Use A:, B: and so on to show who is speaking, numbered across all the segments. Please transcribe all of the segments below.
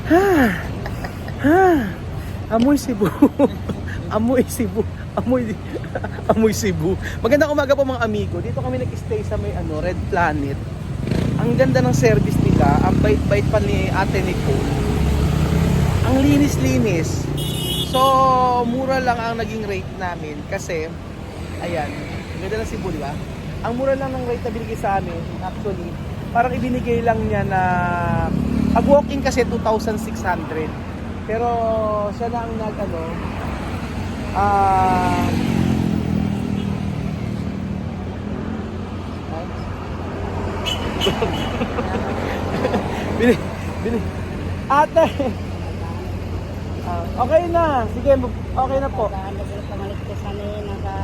A: Ha! Ha! Amoy Cebu. Amoy Cebu. Amoy, amoy Cebu. Magandang umaga po mga amigo. Dito kami nag-stay sa may Red Planet. Ang ganda ng service nila. Ang bait-bait pa ni Ate Nicole. Ang linis-linis. So, mura lang ang naging rate namin. Kasi, ayan. Ang ganda ng Cebu, di ba? Ang mura lang ng rate na binigay sa amin. Actually, parang ibinigay lang niya na pag walk-in kasi 2,600. Pero siya na ang bini, bini. Ate. Okay na. Sige, okay na po.
B: Pamalit ko sa nila ka.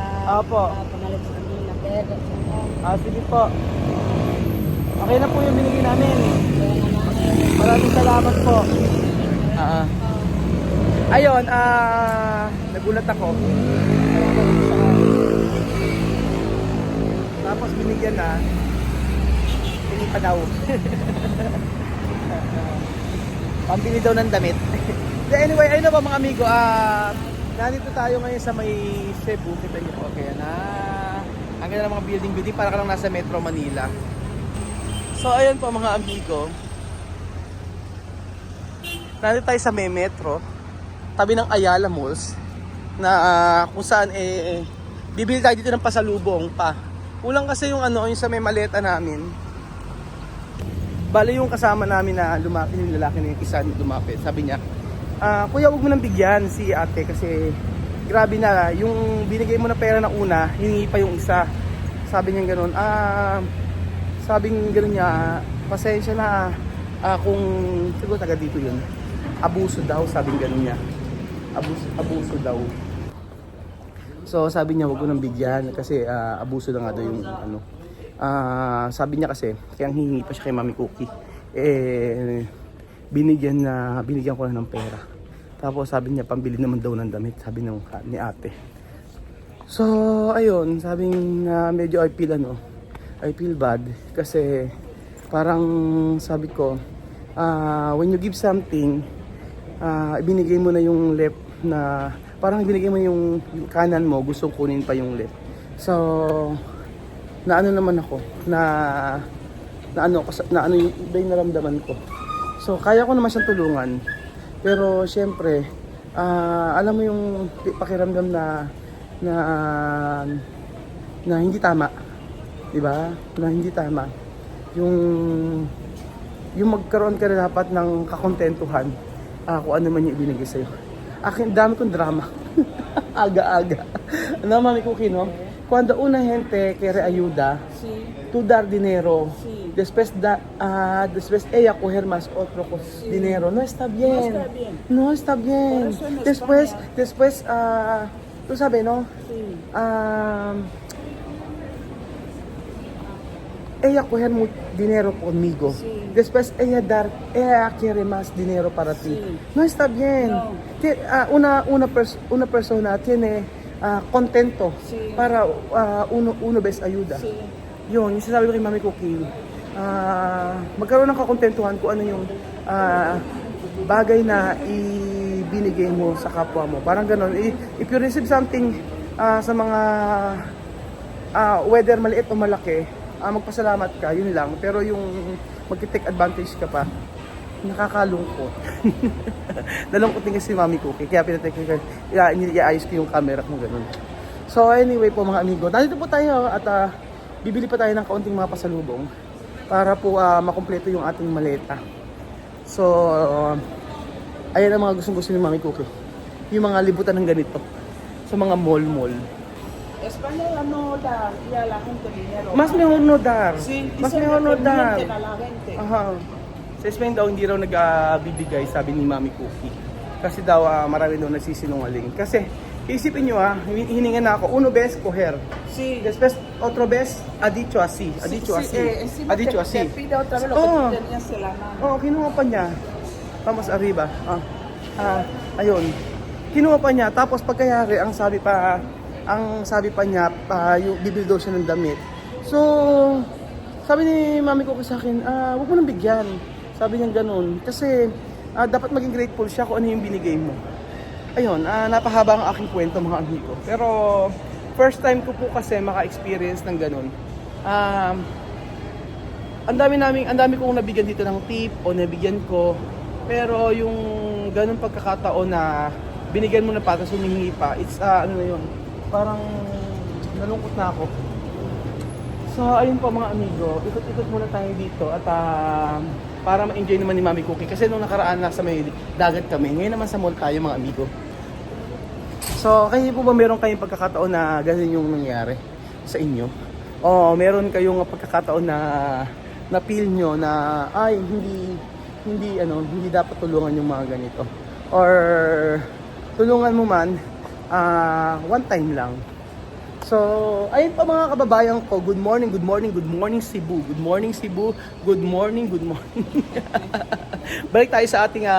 A: Opo.
B: Pamalit sa nila pero
A: Sige po. Okay na po yung binigay namin. Maraming salamat po. Ayun, nagulat ako. Tapos binigyan na. Tingin pa daw. Pambili daw ng damit. Anyway, ayun na po mga amigo. Nandito tayo ngayon sa may Cebu. Kita niyo po. Kaya na. Ang ganda ng mga building para ka lang nasa Metro Manila. So ayun po mga amigo. Nandito tayo sa may Metro. Tabi ng Ayala Malls. Na kung saan bibili tayo dito ng pasalubong pa. Kulang kasi yung yung sa may maleta namin. Bale yung kasama namin na lumapit, yung lalaki na yung isa na lumapit. Sabi niya, kuya, huwag mo nang bigyan si ate kasi grabe na, yung binigay mo na pera na una, hiningi pa yung isa. Sabi niya gano'n, sabing gano'n niya, pasensya na kung siguro taga dito yun. Abuso daw, sabing gano'n niya. Abuso daw. So sabi niya, huwag mo nang bigyan kasi abuso na nga daw yung sabi niya kasi, kaya hihingi pa siya kay Mami Cookie. Binigyan ko na ng pera. Tapos sabi niya, pambili naman daw ng damit, sabi ni ate. So, ayun, sabing medyo I feel bad kasi parang sabi ko, when you give something, ibinigay mo na yung left na, parang ibinigay mo yung kanan mo, gusto kunin pa yung left. So, naano naman ako, na yung iba yung naramdaman ko. So, kaya ko naman siyang tulungan. Pero, syempre, alam mo yung pakiramdam na hindi tama. Diba? Na hindi tama. Yung magkaroon ka na dapat ng kakontentuhan kung ano man yung ibinigay sa'yo. Akin, dami kong drama. Aga-aga. Ano, Mami Cookie, no? Cuando una gente quiere ayuda,
B: sí,
A: tú dar dinero,
B: sí.
A: después ella coger más otro dinero, no está bien.
B: No está bien.
A: No está bien.
B: Por eso en
A: Después, tú sabes, ¿no?
B: Sí.
A: Ella coger dinero conmigo.
B: Sí.
A: Después ella quiere más dinero para ti.
B: Sí.
A: No está bien.
B: No.
A: Una persona tiene contento
B: Sí.
A: para uno ves ayuda.
B: Sí.
A: Yun, yung sinasabi ko kay Mami Cookie, magkaroon ng kakontentuhan kung ano yung bagay na ibinigay mo sa kapwa mo. Parang ganon. If you receive something sa mga whether maliit o malaki, magpasalamat ka, yun lang. Pero yung mag-take advantage ka pa, nakakalungkot. Nalungkot din kasi si Mami Cookie, kaya i-ayos ko yung camera kung ganun. So anyway po mga amigo, nandito po tayo at bibili pa tayo ng kaunting mga pasalubong para po makumpleto yung ating maleta. So ayan ang mga gustong-gusto ni Mami Cookie, yung mga libutan ng ganito sa mga mall.
B: Español no dar y a la gente dinero.
A: Mas mejor no dar.
B: Sí,
A: Mas mejor no dar.
B: a la gente.
A: Aha. Sa Spain daw hindi raw nagbibigay, sabi ni Mami Cookie. Kasi daw marami daw nagsisinungaling. Kasi isipin nyo hiningan na ako, uno vez coger.
B: Sí.
A: Después otro vez ha dicho así, ha dicho así. Ha dicho así.
B: Te pide otra vez lo
A: Oh.
B: que tú tenías en la mano.
A: Kinuha pa niya. Vamos arriba. Ayun. Kinuha pa niya, tapos pagkayari ang sabi pa niya, yung bibili daw siya ng damit. So, sabi ni Mami Cookie sa akin, huwag mo nang bigyan. Sabi niya ganun. Kasi dapat maging grateful siya kung ano yung binigay mo. Ayun, napahaba ang aking kwento mga amigo. Pero first time ko po kasi maka-experience ng ganun. Ang dami kong nabigyan dito ng tip o nabigyan ko. Pero yung ganun pagkakataon na binigyan mo na pa tapos humihingi pa, it's ano na yun, parang nalungkot na ako. So ayun po mga amigo, ikot-ikot muna tayo dito at para ma-enjoy naman ni Mami Cookie. Kasi nung nakaraan nasa may dagat kami, ngayon naman sa mall tayo mga amigo. So kayo po ba meron kayong pagkakataon na ganun yung nangyari sa inyo? O meron kayong pagkakataon na feel nyo na ay hindi dapat tulungan yung mga ganito, or tulungan mo man one time lang. So ayun pa mga kababayan ko, good morning Cebu, good morning Cebu, good morning balik tayo sa ating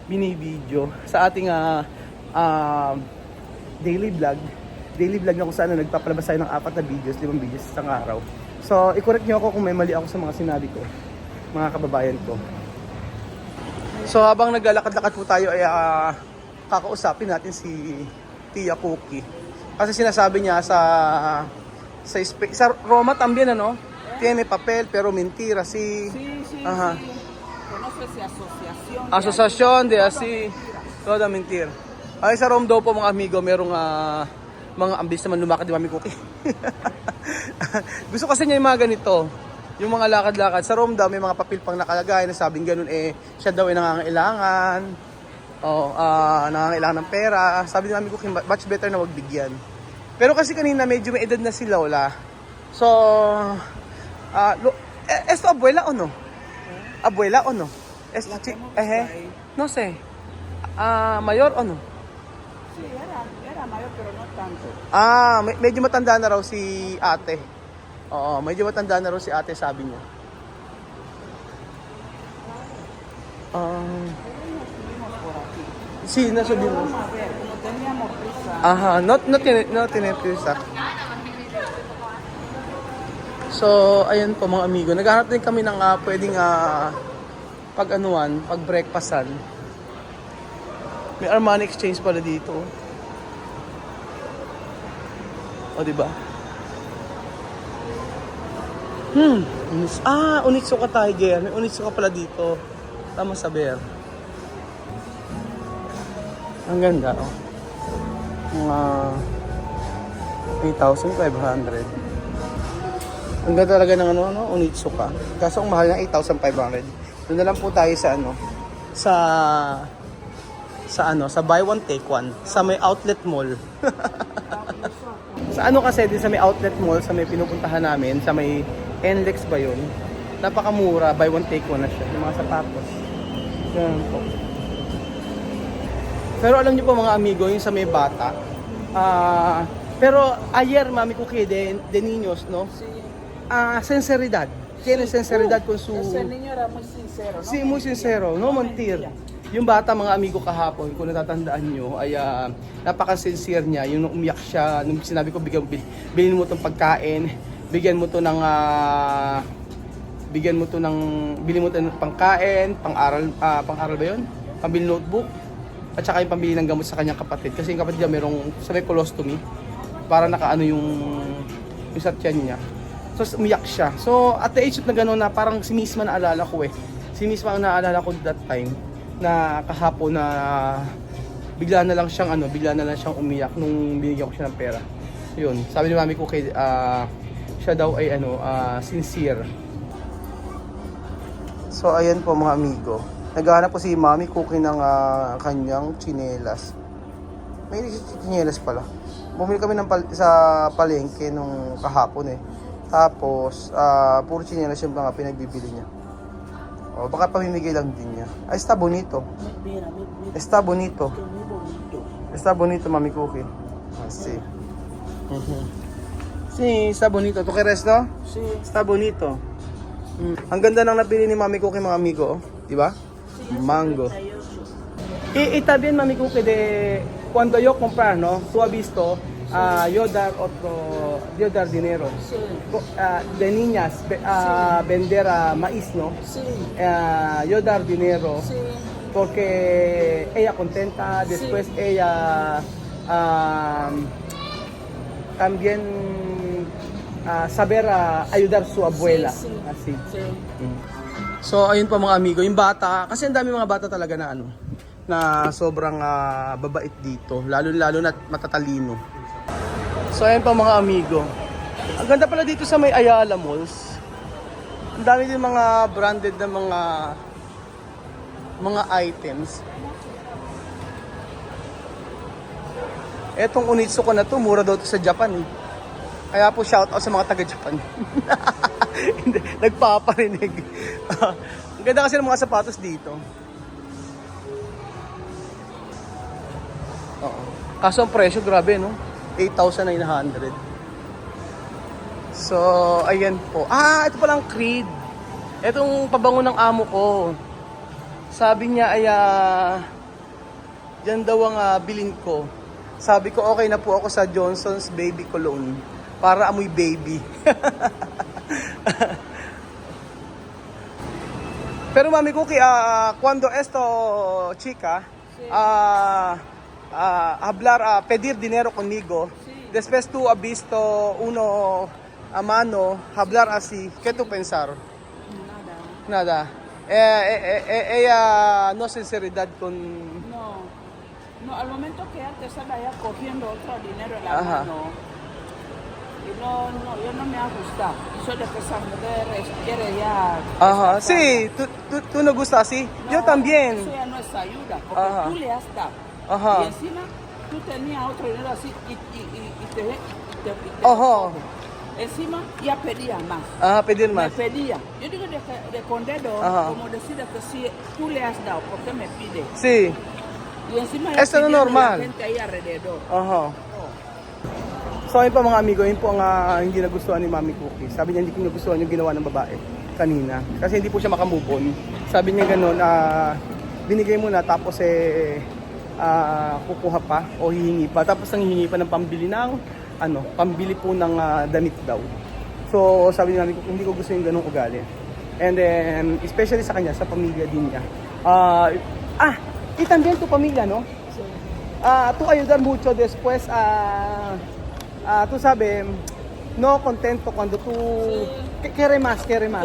A: mini video, sa ating daily vlog na kung saan nagpapalabas tayo ng 4 na videos, 5 videos sa isang araw. So, i-correct nyo ako kung may mali ako sa mga sinabi ko, mga kababayan ko. So, habang naglalakad-lakad po tayo ay kakausapin natin si Tia Cookie. Kasi sinasabi niya sa Roma también, ano? Tiene papel pero mentira.
B: Sí.
A: Ajá.
B: Conoce si asociación.
A: Asociación de así. Toda mentira. Ay, sa Rome daw po mga amigo, merong mga ambis naman lumakad ni Mami Cookie. Gusto kasi niya yung mga ganito, yung mga lakad-lakad. Sa Rome daw may mga papel pang nakalagay na sabing ganun siya daw ay nangangailangan. Nangangailangan ng pera. Sabi ni Mami Cookie, much better na wag bigyan. Pero kasi kanina medyo may edad na si Lola. So, ¿esto abuela o no? Abuela o no? No sé. Mayor o no?
B: Sí, era mayor pero no tanto.
A: Medyo matanda na raw si ate. Oo, medyo matanda na raw si ate, sabi niya. Sí, no subimos.
B: Vamos a ver, como teníamos prisa.
A: Ajá, no tiene prisa. So, ayun po mga amigo. Naghahanap din kami ng pwedeng pag-breakfastan. May Armani Exchange pala dito. O, diba? Unitsuka Tiger. May Unitsuka pala dito. Tama saber. Ang ganda, oh. Mga 8,500. Ang ganda talaga ng Unitsuka. Kaso ang mahal ng 8,500. Doon na lang po tayo sa buy one take one sa may outlet mall. Sa kasi din sa may outlet mall, sa may pinupuntahan namin, sa may NLEX ba yun? Napakamura, buy one take one na siya, yung mga sapatos. Ganun po. Pero alam niyo po mga amigo, yung sa may bata. Pero ayer Mami Cookie de niños, no? Sinceridad. Tiene sinceridad con su...
B: Ese niño era muy sincero, ¿no?
A: Sí, muy sincero, no mentir. Yung bata mga amigo kahapon, kung natatandaan nyo, ay napaka-sincere niya. Yung nung umiyak siya, nung sinabi ko bilhin mo tong pagkain, bigyan mo to ng pangkain, pang-aral ba yun? Pambili notebook, at saka yung pambili ng gamot sa kanyang kapatid. Kasi yung kapatid niya merong sa may colostomy, para nakaano yung satyan niya. So umiyak siya. So at the age na gano'n na parang si Misma naalala ko Si Misma ang naalala ko that time na kahapon na bigla na lang siyang umiyak nung binigyan ko siya ng pera. Yun, sabi ni Mami ko siya daw ay sincere. So ayan po mga amigo. Naghahanap po si Mami Cookie ng kanyang tsinelas. May tsinelas pala. Bumili kami sa palengke nung kahapon Tapos puro tsinelas yung mga pinagbibili niya. O, baka pamimigay lang din niya. Está bonito. Está bonito. Está bonito, Mami Cookie. Sí. Sí, está bonito. ¿Tú quieres, no?
B: Sí.
A: Está bonito. Ang ganda ng napili ni Mami Cookie, mga amigo. Diba? Mango. Y también, Mami Cookie, cuando yo comprar, ¿no? Tú has visto, yo dar dinero.
B: Sí.
A: De niñas, vender maíz, ¿no?
B: Sí.
A: Yo dar dinero.
B: Sí.
A: porque ella contenta, después ella también saber ayudar su abuela.
B: Sí, sí.
A: Así.
B: Sí.
A: So ayun pa mga amigo, yung bata, kasi ang dami mga bata talaga na na sobrang babait dito, lalo na matatalino. So ayun pa mga amigo. Ang ganda pala dito sa may Ayala Malls. Ang dami din mga branded na mga items. Etong Unitsu ko na to, mura daw to sa Japan eh. Kaya po shout out sa mga taga Japan. Hindi, nagpaparinig. Ang ganda kasi ng mga sapatos dito. Oo. Kaso ang presyo, grabe no? 8,900. So, ayan po. Ito palang Creed. Itong pabango ng amo ko. Sabi niya ay dyan daw ang bilin ko. Sabi ko okay na po ako sa Johnson's Baby Cologne para amoy baby. Pero mami Cookie, cuando esto chica hablar, pedir dinero conmigo, después tú has visto uno a mano hablar así, ¿qué tú pensar?
B: Nada.
A: Nada. Ella no sinceridad con...
B: No, al momento que antes estaba ya cogiendo otro dinero en la
A: Ajá.
B: mano. Y yo no me ha gustado. Eso de que esa mujer quiere ya...
A: Ajá,
B: estar
A: sí, tú no gusta así.
B: sola.
A: Yo
B: No,
A: también.
B: Eso ya no es ayuda, porque
A: Ajá.
B: tú le has dado.
A: Ajá.
B: Y encima tú tenías otro dinero así y te
A: Ajá.
B: encima ya pedía más.
A: Pedir más.
B: Me pedía. Yo digo de con dedo,
A: Ajá.
B: como decir que si tú le has dado, ¿por qué me pide?
A: Sí.
B: Y encima ya
A: Eso no es
B: pidiendo
A: normal.
B: la gente ahí alrededor.
A: Aha.
B: Oh.
A: So ayun pa mga amigo, yun po ang hindi nagustuhan ni Mami Cookie. Sabi niya hindi ko nagustuhan yung ginawa ng babae kanina. Kasi hindi po siya makamove on. Sabi niya gano'n, binigay mo na tapos kukuha pa o hihingi pa. Tapos ang hihingi pa ng pambili po ng damit daw. So sabi niya, hindi ko gusto yung ganong ugali. And then, especially sa kanya, sa pamilya din niya. Y también tu pamilya, no?
B: Sí.
A: Tú ayudar mucho después tú sabes, no contento cuando tú quiere más.
B: Quieren más.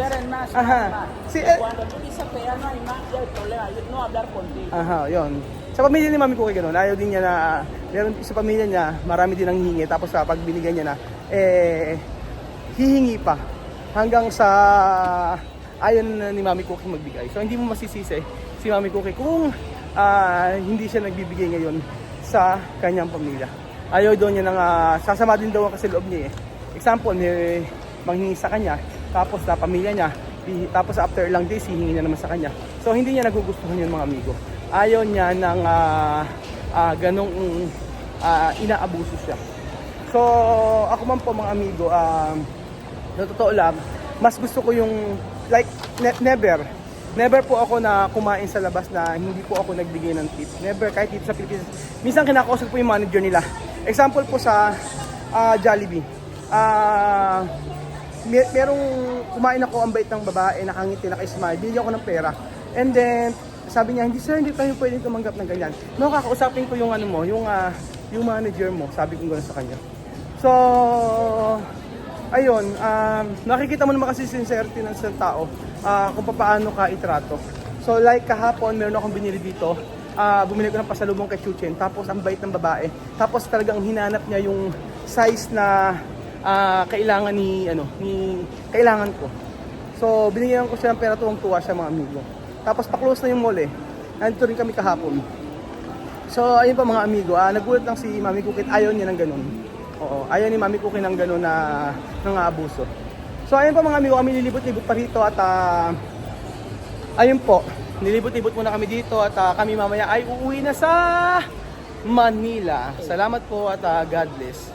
A: Ajá.
B: Más.
A: Sí,
B: Cuando tú dices que ya no hay más, ya hay problema. Yo no hablar contigo.
A: Aha, yun. Sa pamilya ni Mami Cookie gano'n, ayaw din niya na, meron sa pamilya niya, marami din ang hihingi. Tapos pag binigyan niya na, hihingi pa. Hanggang sa ayaw na ni Mami Cookie magbigay. So hindi mo masisisi si Mami Cookie kung hindi siya nagbibigay ngayon sa kanyang pamilya. Ayaw doon niya nang sasama din daw kasi loob niya eh. Example, may manghingi sa kanya, tapos sa pamilya niya, tapos after ilang days, hihingi niya naman sa kanya. So hindi niya nagugustuhan yun mga amigo. Ayaw niya ng ganong inaabuso siya. So ako man po mga amigo, na totoo lang, mas gusto ko yung like never po ako na kumain sa labas na hindi po ako nagbigay ng tip. Never, kahit dito sa Pilipinas. Minsan kinakausap po yung manager nila. Example po sa Jollibee. Merong kumain ako, ang bait ng babae, nakangiti, naka-smile, binigyan ko ng pera. And then, sabi niya, hindi sir, hindi tayo pwedeng tumanggap ng ganyan. No, kakausapin ko yung yung manager mo, sabi ko gano'n sa kanya. So, ayun, nakikita mo naman kasi sincerity ng isang tao kung paano ka itrato. So like kahapon, meron akong binili dito. Bumili ko ng pasalubong kay Chuchen. Tapos ang bait ng babae. Tapos talagang hinanap niya yung size na kailangan kailangan ko. So binigyan ko siya ng pera, tuwang-tuwa siya mga amigo. Tapos pa-close na yung mall eh. Nandito rin kami kahapon. So ayun pa mga amigo, nagulat lang si Mami Cookie, ayaw niya ng ganun. Oo, ayaw ni Mami Cookie ng gano'n na abuso. So ayun pa mga amigo, kami nilibot-libot pa rito at ayun po, nilibot-libot muna kami dito at kami mamaya ay uuwi na sa Manila. Salamat po at God bless.